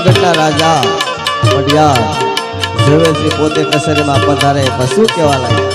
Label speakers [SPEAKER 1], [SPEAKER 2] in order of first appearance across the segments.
[SPEAKER 1] પોકરણગઢના રાજા પડિયાર ઝવેરસિંહ પોતે કસરીમાં પધારે પશુ કેવા લાગે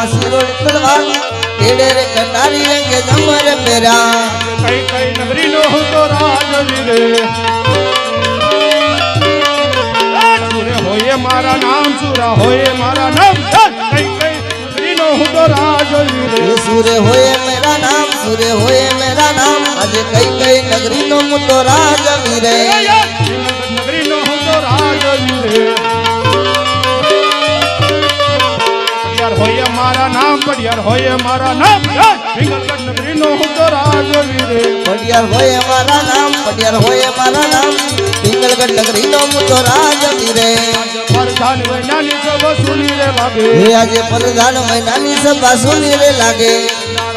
[SPEAKER 1] हाथ सिरोड़ी तलवार केड़े रे कटारी रंगे जमर पेरा
[SPEAKER 2] कई कई नगरी नो हो तो राजवीरे सूरे होए मारा नाम सूरा होए मारा नाम कई कई नगरी नो हो तो राजवीरे
[SPEAKER 1] सूरे होए मेरा नाम सूरे होए मेरा नाम आज कई कई नगरी नो मुतो राजवीरे
[SPEAKER 2] नगरी नो हो तो राजवीरे होए मारा नाम पडियार होए मारा नाम पिंगलगढ़ नगरी नो हो तो राजवीरे
[SPEAKER 1] पडियार होए मारा नाम पडियार होए मारा नाम पिंगलगढ़ नगरी नो मुतो राजवीरे
[SPEAKER 2] प्रधान वैनानी सब सुनी रे लागे
[SPEAKER 1] हे आज प्रधान वैनानी सब सुनी रे लागे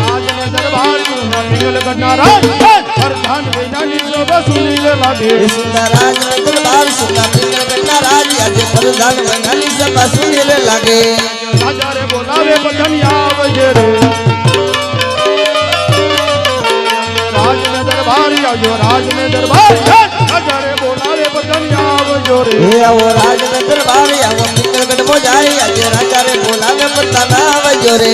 [SPEAKER 2] राज ने दरबार में पिंगलगढ़ ना राज प्रधान वैनानी सब सुनी रे लागे
[SPEAKER 1] सुंदर राज ने दरबार सुना पिंगलगढ़ ना राज आज प्रधान वैनानी सब सुनी रे लागे
[SPEAKER 2] राजा रे बोलावे बधनिया बजे रे राज में दरबार आयो राज में दरबार राजा रे बोलावे बधनिया बजे रे
[SPEAKER 1] हे आओ राज में दरबार आओ पिंगलगढ़ मो जाए आज राजा रे बोलावे बधना बजे रे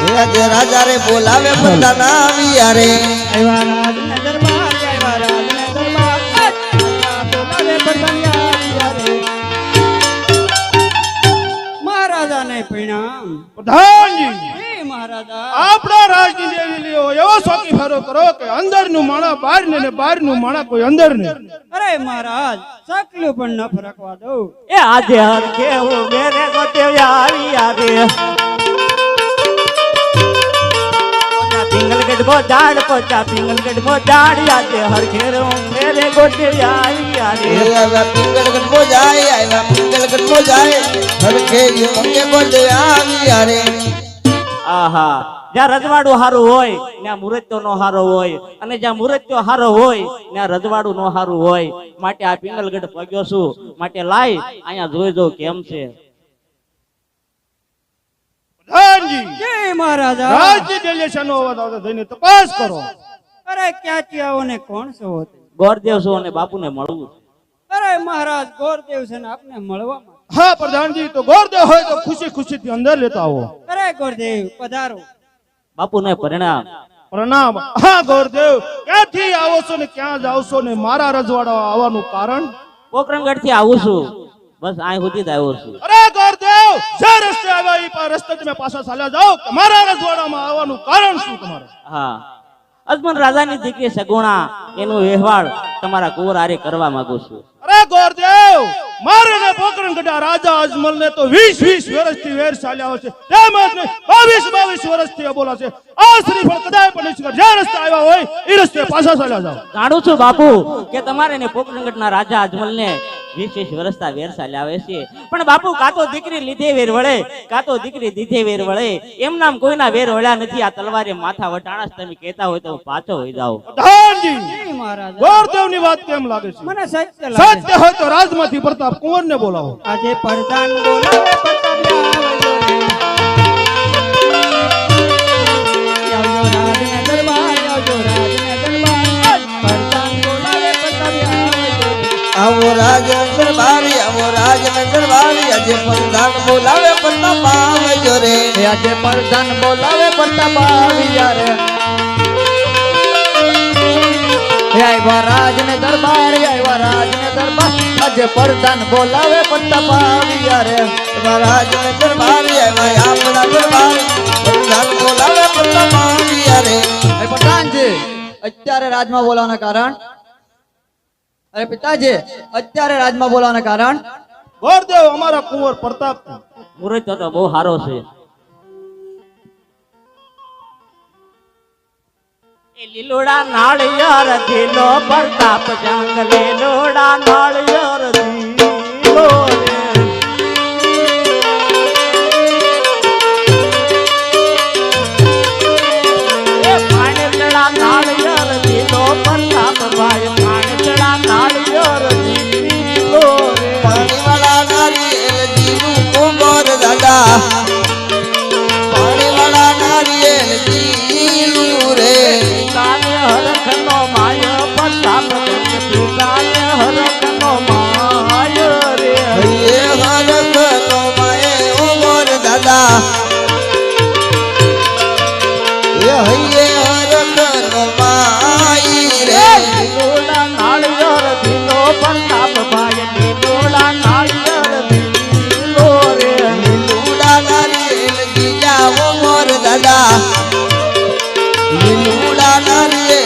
[SPEAKER 1] हे आज राजा रे बोलावे बधना आविया रे
[SPEAKER 3] आया राज में दरबार आया राज में दरबार बोलावे बधनिया आविया रे महाराजा ने परिणाम
[SPEAKER 2] प्रधान जी
[SPEAKER 3] हे महाराजा
[SPEAKER 2] આપણા રાજની દેવી લ્યો એવો સોકી ફેરો કરો કે અંદર નું માણા બહાર ને બહાર નું માણા કોઈ અંદર ને
[SPEAKER 3] અરે મહારાજ સકલું પણ ન ફરકવા દો
[SPEAKER 4] એ આજે હર કેવું મેરે ગોતે આવી આવે पिंगलगढ़ मो जाड़ पोचा पिंगलगढ़ मो जाड़ आते हर खेरो मेरे गोटे आई आरे
[SPEAKER 1] आवा पिंगलगढ़ मो जाए आवा पिंगलगढ़ मो जाए हर के यो मंगे गोटे आविया रे
[SPEAKER 4] आहा જ્યાં રજવાડું હારું હોય ત્યાં મુરત્યો નો હારો હોય અને જ્યાં મુરત્યો હારો હોય ત્યાં રજવાડું નો હારું હોય માટે આ પિંગલગઢ પગ્યો છું માટે લાઈ અહીંયા જોઈ જો કેમ છે
[SPEAKER 2] પ્રધાન જી
[SPEAKER 3] જય મહારાજા
[SPEAKER 2] રાજની ડેલિગેશન નો અવાજ આવતો થઈને તપાસ કરો
[SPEAKER 3] અરે ક્યાંથી કોણ છો
[SPEAKER 4] ગોરદેવ છો અને બાપુને મળવું
[SPEAKER 3] અરે મહારાજ ગોરદેવ છે ને આપને મળવા
[SPEAKER 2] હા પ્રધાનજી તો ગોરદેવ હોય તો ખુશી ખુશી થી અંદર લેતા આવો
[SPEAKER 3] અરે ગોરદેવ પધારો
[SPEAKER 4] બાપુને પરિણામ
[SPEAKER 2] પ્રણામ હા ગોરદેવ ક્યાંથી આવો છો ને ક્યાં જાવ છો ને મારા રજવાડા આવવાનું કારણ
[SPEAKER 4] પોકરણગઢ થી આવું છું બસ અહીં સુધી જ આવ્યો છું
[SPEAKER 2] અરે ગોરદેવ જે રસ્તે આવ્યા એ પર રસ્તે તમે પાછા ચાલ્યા જાઓ કે મારા રજવાડામાં આવવાનું કારણ શું તમારે
[SPEAKER 4] હા અજમલ રાજાની દીકરી સગુણા એનો વ્યવહાર તમારા કુંવર હારે કરવા માંગુ છું
[SPEAKER 2] અરે ગોરદેવ મારે ને પોકરણગઢના રાજા અજમલ ને તો 20 વર્ષથી વેર ચાલ્યા છે તેમજ 22 વર્ષથી બોલા છે આ શ્રીફળ કદાય પણ નહીં જે રસ્તે આવ્યા હોય એ રસ્તે પાછા ચાલ્યા જાઓ
[SPEAKER 4] જાણું છું બાપુ કે તમારે ને પોકરણગઢના રાજા અજમલ ને 20 વર્ષના વેર ચાલ્યા આવે છે પણ બાપુ કાતો દીકરી લીધે વેર વળે કાતો દીકરી દીધે વેર વળે એમ નામ કોઈના વેર વળ્યા નથી આ તલવારે માથા વટાણા તમે કહેતા હોય તો હું પાછો હોઈ જાઉં
[SPEAKER 2] પ્રધાનજી
[SPEAKER 3] જય મહારાજા
[SPEAKER 2] ગોરદેવની વાત કેમ લાગે છે
[SPEAKER 3] મને સત્ય લાગે
[SPEAKER 2] સત્ય હોય તો રાજમાંથી પ્રતાપ કુંવરને બોલાવો
[SPEAKER 3] આજે પ્રધાન બોલાવે પ્રતાપ્યા આવજો રાજને દરબાર આવજો રાજને દરબાર પ્રધાન બોલાવે પ્રતાપ્યા
[SPEAKER 1] आवो राज दरबारी आवो राज दरबारी अजे प्रधान बोलावे प्रताप आवजो रे
[SPEAKER 3] આજે પ્રધાન બોલાવે પ્રતાપ્યા રે આયવા રાજને દરબાર આજે પ્રધાન બોલાવે પ્રતાપ્યા રે
[SPEAKER 1] राज दरबारी आवा आपना दरबार प्रधान बोलावे प्रताप आवजो रे
[SPEAKER 3] એ પ્રધાનજી અત્યારે રાજમાં બોલાવવાના કારણ અરે પિતાજી અત્યારે રાજમાં બોલાવવાના કારણ
[SPEAKER 2] ગોરદેવ અમારા કુંવર પ્રતાપ
[SPEAKER 4] મુરત તો બહુ સારો છે એ લીલોડા નાળિયેર ધીલો પ્રતાપ જંગ લીલોડા નાળિયેર ધીલો રે એ પાણીતળા નાળિયેર ધીલો પ્રતાપ ભાઈ પાણીતળા નાળિયેર ધીલો રે
[SPEAKER 1] પાણીવાળા નારિયેળ જીનું કુંવર દાદા પાણીવાળા નારિયેળ જીનું રે
[SPEAKER 4] પિતાને હરખનો માયો પ્રતાપ જંગ પિતાને હરખનો માયો રે
[SPEAKER 1] હૈયે હરખનો માએ ઉમર દાદા એ હૈયે હરખનો માઈ રે
[SPEAKER 4] લીલોડા નાળિયેર ધીલો પ્રતાપ ભાઈ લીલોડા નાળિયેર ધીલો રે
[SPEAKER 1] લીલુડા નારિયેળ જીજા ઉમર દાદા લીલુડા નારિયેળ